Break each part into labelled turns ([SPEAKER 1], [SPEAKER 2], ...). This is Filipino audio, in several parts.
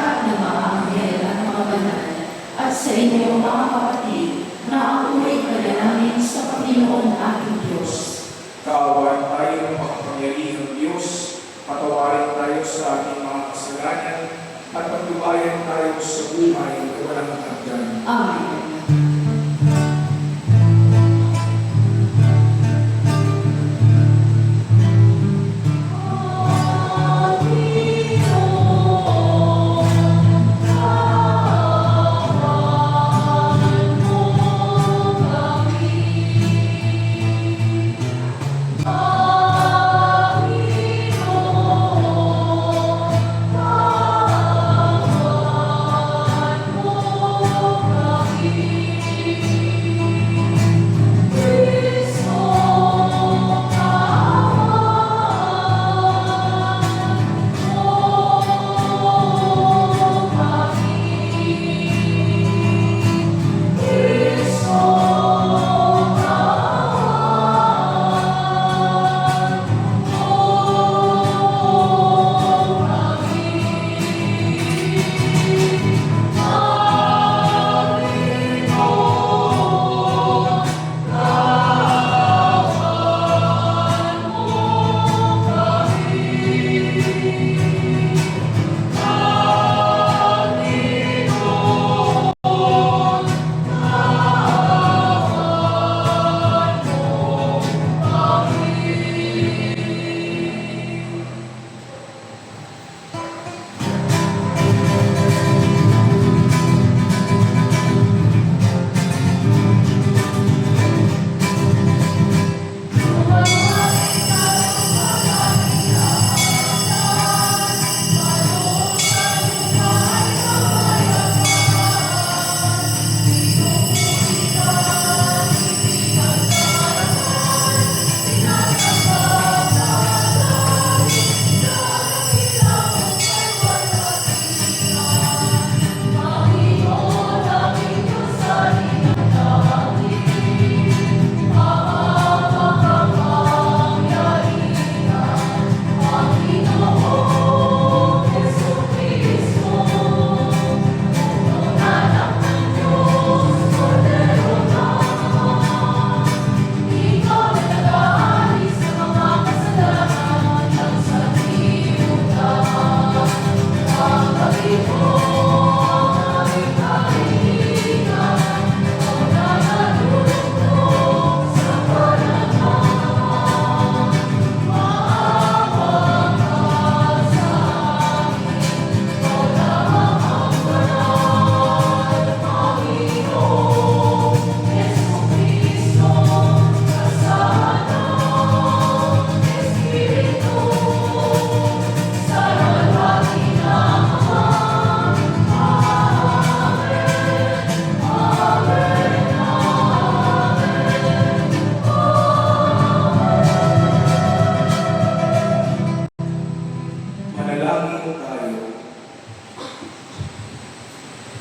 [SPEAKER 1] lahat ng mga anghel at mga banal, at sa inyo mga kapatid, na ang uray ka namin sa Panginoon ating Diyos.
[SPEAKER 2] Kaawaan tayo ng makapangyarihang Diyos, patawarin tayo sa ating mga kasalanan, at pagtubayan tayo sa buhay na walang hanggan.
[SPEAKER 1] Amen.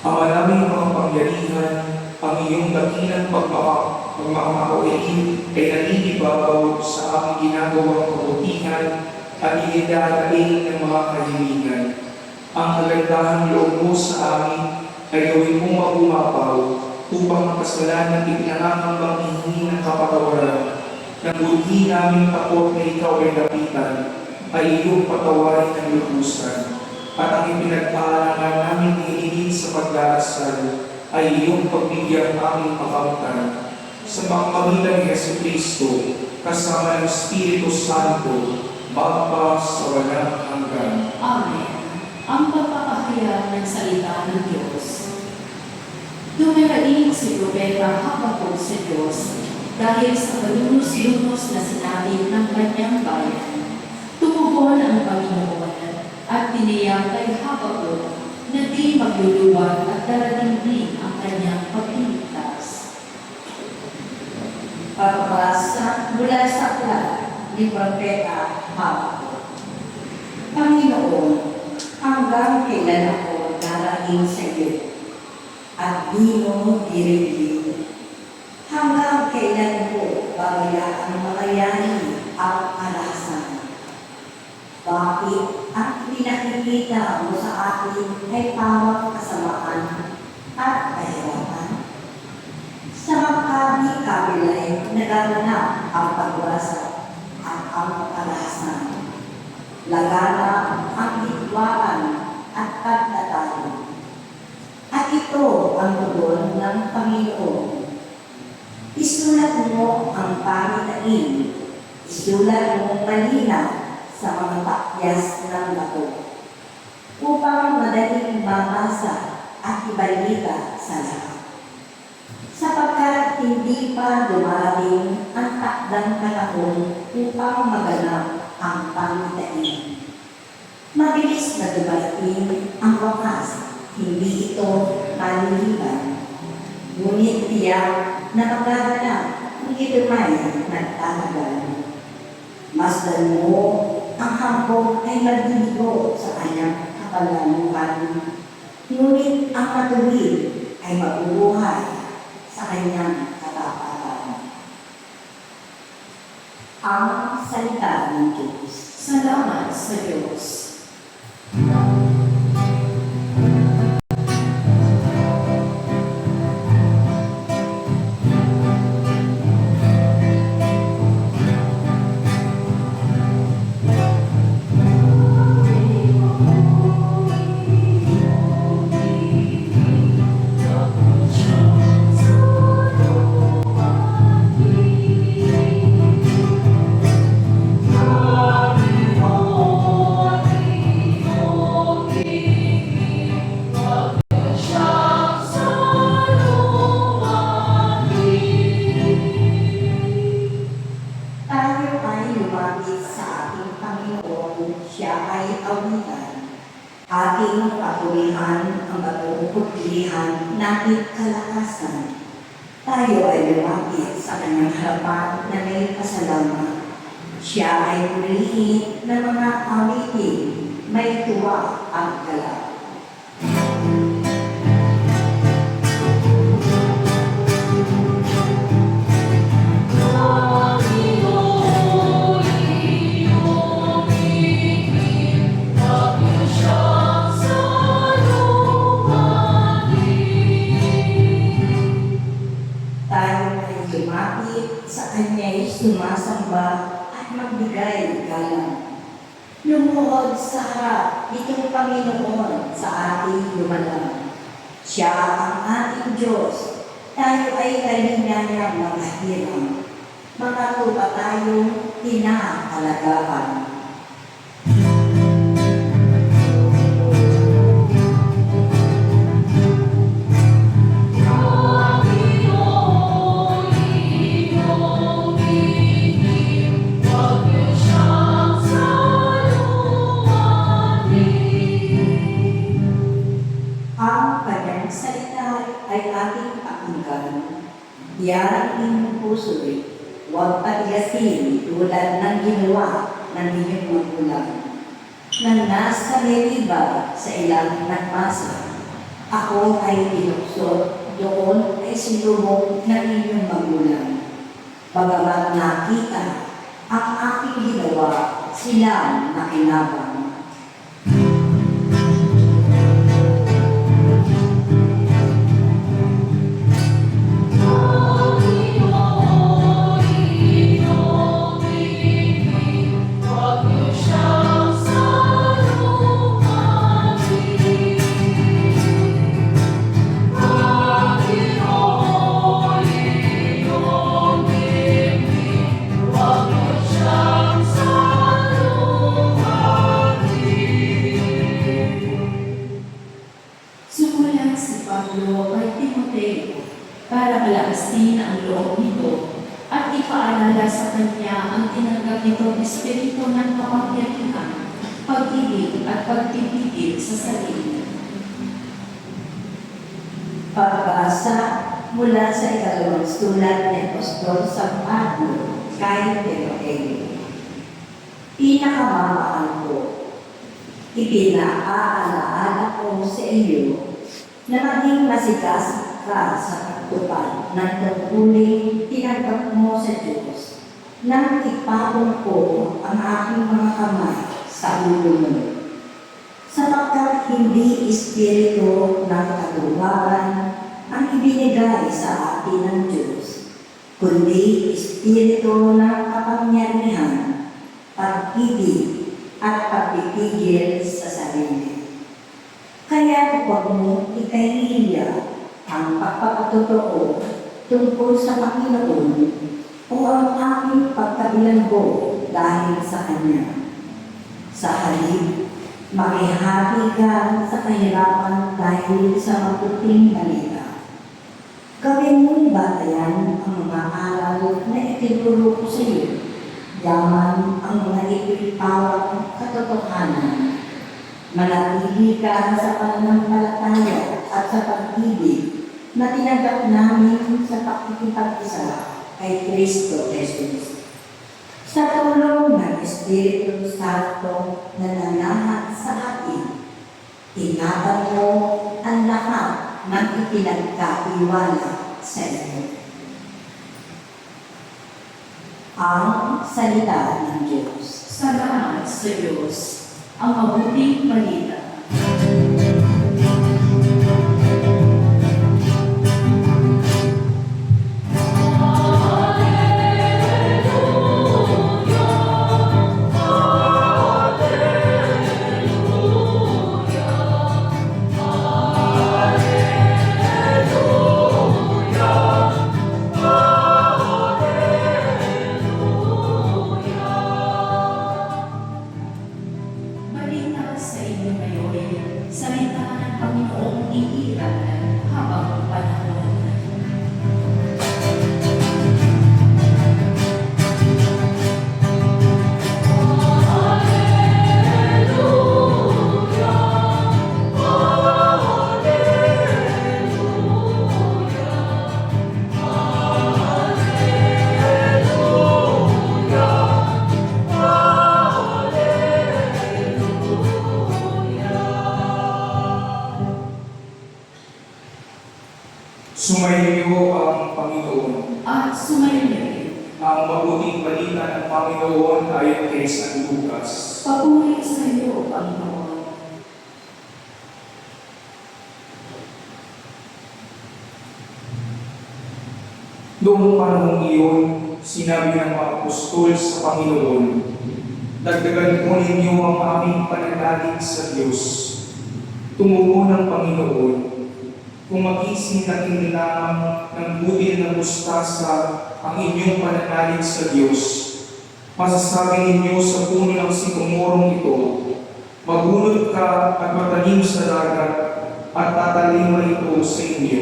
[SPEAKER 2] Ama naming mga pangyarihan, ang iyong dakilang pagmamakawain ay naninibabaw sa aming ginagawang kabutihan at inidadaing ng mga kahilingan. Ang kagandahan loob mo sa amin ay gawin mong mabumabaw upang ang kasalanan ipinangangambang hihingi ng kapatawaran. Nang budhi namin takot na ikaw ay lapitan, ay iyong patawarin ng lubusan. At ang ipinagpaalangan namin hihingin sa pagdarasal ay iyong pagbigyan aming makamtan. Sa pangamagitan ni Jesucristo, kasama ng Espiritu Santo, magpa sa walang hanggan.
[SPEAKER 1] Amen. Ang pagpapahayag ng salita ng Diyos. Dumarating si Propeta Habakkuk sa Diyos dahil sa kalunos-lunos na sinabi ng kanyang bayan. Tumugon ang Panginoon at tiniyak kay Habakkuk na di magluluwag at darating din ang kanyang pagliligtas.
[SPEAKER 3] Pagbasa mula sa aklat ni Propeta Habakkuk. Panginoon, hanggang kailan ako darating sa iyo at di mo dirigin? Hanggang kailan ko babayaan mangyayari ang alasan? Bakit ang pinakikita mo sa akin atin ay pawang kasamaan at kahirapan. Sa magkabi-kabilay, nagaganap ang pagwasa at ang karahasan. Laganap ang hidwaan at pagtatalo. At ito ang tugon ng Panginoon. Isulat mo ang pamitain, isulat mo malinaw sa mga takyas ng bato, upang madaling mabasa at ibalita sa lahat. Sapagkat hindi pa dumarating ang takdang panahon upang maganap ang pamitain. Mabilis na dumarating ang wakas, hindi ito maliliban. Ngunit tiyak na magaganap kung ito may nagtatagal. Masdan mo ang hambog ay magbibigo sa kanyang kapalamuhan. Ngunit ang matuwid ay mabubuhay sa kanyang katapatan. Ang salita ng Diyos.
[SPEAKER 1] Salamat sa Diyos.
[SPEAKER 3] Tayo ay lumapit sa ating Panginoon, siya ay awitan. Ating papurihan ang batong putlihan, natin kalakasan. Tayo ay lumapit sa kanyang harapan na may pasalamat. Siya ay purihin ng mga awitin, may tuwa at galak. Tayo ay lumapit sa kanya'y sumasamba at magbigay galang. Lumuhod sa harap itong Panginoon sa ating lumalang. Siya ang ating Diyos. Tayo ay kalinganang mga hirang. Mga lupa tayong tinakalagaan. Ang kanyang salita ay ating pakinggan. Yan ang inyong puso'y huwag patigasin tulad ng ginawa ng inyong magulang. Nang nasa Meriba sa ilang nagmasa, ako ay tinuksot, doon ay sinubok ng inyong magulang. Bagamat nakita ang aking ginawa, silang nakinabang.
[SPEAKER 1] Sumulat si Pablo kay Timoteo para malakasin ang loob nito at ipaalala sa kanya ang tinanggap nitong espiritu ng kapangyarihan, pag-ibig at pagpipigil sa sarili.
[SPEAKER 3] Pagbasa mula sa ikalawang sulat ni Apostol San Pablo kay Timoteo. Pinakamamahal ko, ipinaalaala ko sa iyo na maging masigasig ka sa pagtupad ng tungkuling tinanggap mo sa Diyos nang ipapong ko ang aking mga kamay sa ulo mo. sapagkat hindi espiritu ng katuwaran ang ibinigay sa atin ng Diyos, kundi espiritu ng kapangyarihan, pag-ibig at pagpipigil sa sarili. Kaya huwag mo ikahihiya ang pagpapatotoo tungkol sa Panginoon o ang aking pagkabilanggo dahil sa Kanya. Sa halip, makihati ka sa kahirapan dahil sa mabuting balita. Gawin mong batayan ang mga aral na itinuro ko sa iyo, yaman ang mga ipinipawang katotohanan. Manatili ka sa pananampalataya at sa pag-ibig na tinanggap namin sa pakikipag-isa kay Kristo Jesus. Sa tulong ng Espiritu Santo na nanahan sa atin, ingatan mo ang lahat ng ipinagkaiwala sa iyo. Ang salita ng Diyos.
[SPEAKER 1] Salamat sa Diyos, ang mabuting balita. Balita sa inyo ngayon, salita ng Panginoong iiral habang panahon.
[SPEAKER 2] Sumainyo ang Panginoon.
[SPEAKER 1] At sumayin
[SPEAKER 2] Ang mabuting balita ng Panginoon ayon kay San Lucas.
[SPEAKER 1] papuri sa iyo, Panginoon.
[SPEAKER 2] Noong panahong iyon, sinabi ng mga apostol sa Panginoon, dagdagan po ninyo ang aming pananalig sa Diyos. Tumubo ng Panginoon, kung magising na lamang ng budil ng mustasa ang inyong pananalig sa Diyos, masasabi ninyo sa puno ng sikomorong ito, magbunot ka at matanim sa dagat at tatalima ito sa inyo.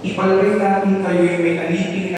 [SPEAKER 2] Ipalagay natin kayo'y may alipin